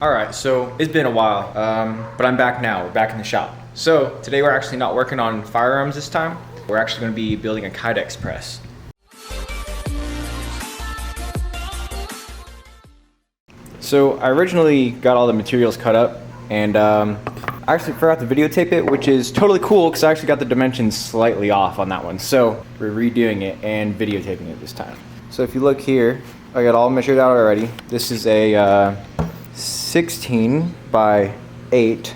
Alright, so it's been a while, but I'm back now. We're back in the shop. So today we're actually not working on firearms this time. We're actually going to be building a Kydex press. So I originally got all the materials cut up, and I actually forgot to videotape it, which is totally cool because I actually got the dimensions slightly off on that one. So we're redoing it and videotaping it this time. So if you look here, I got all measured out already. This is a 16 by 8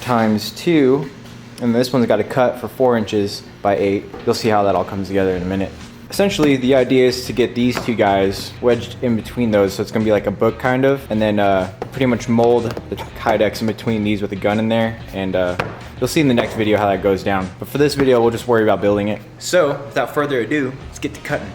times 2, and this one's got a cut for 4 inches by 8. You'll see how that all comes together in a minute. Essentially, the idea is to get these two guys wedged in between those, so it's gonna be like a book kind of, and then pretty much mold the Kydex in between these with a gun in there, and you'll see in the next video how that goes down. But for this video, we'll just worry about building it. So, without further ado, let's get to cutting.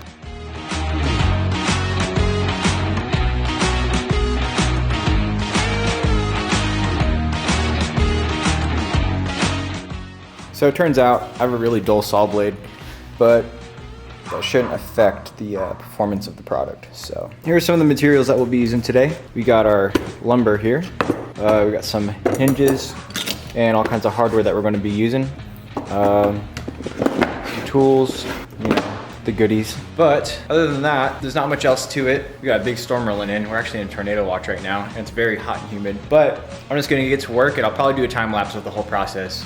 So it turns out I have a really dull saw blade, but that shouldn't affect the performance of the product. So here are some of the materials that we'll be using today. We got our lumber here. We got some hinges and all kinds of hardware that we're going to be using. Tools, you know, the goodies. But other than that, there's not much else to it. We got a big storm rolling in. We're actually in a tornado watch right now, and it's very hot and humid. But I'm just going to get to work, and I'll probably do a time lapse of the whole process.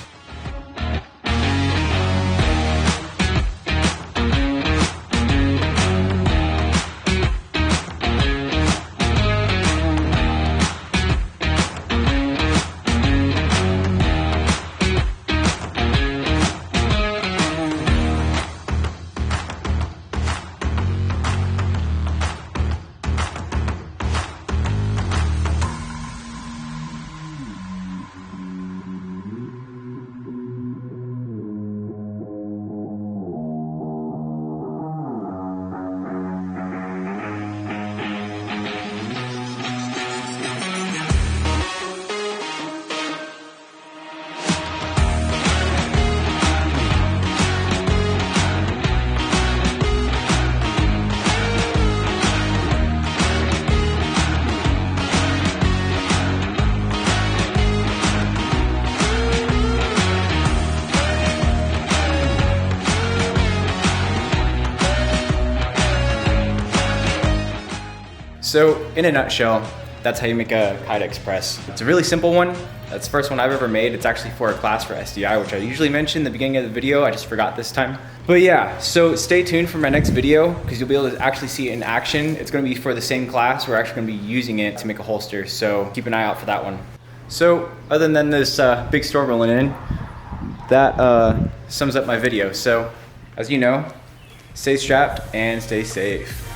So in a nutshell, that's how you make a Kydex press. It's a really simple one. That's the first one I've ever made. It's actually for a class for SDI, which I usually mention in the beginning of the video. I just forgot this time. But yeah, so stay tuned for my next video because you'll be able to actually see it in action. It's gonna be for the same class. We're actually gonna be using it to make a holster, so keep an eye out for that one. So other than this big storm rolling in, that sums up my video. So as you know, stay strapped and stay safe.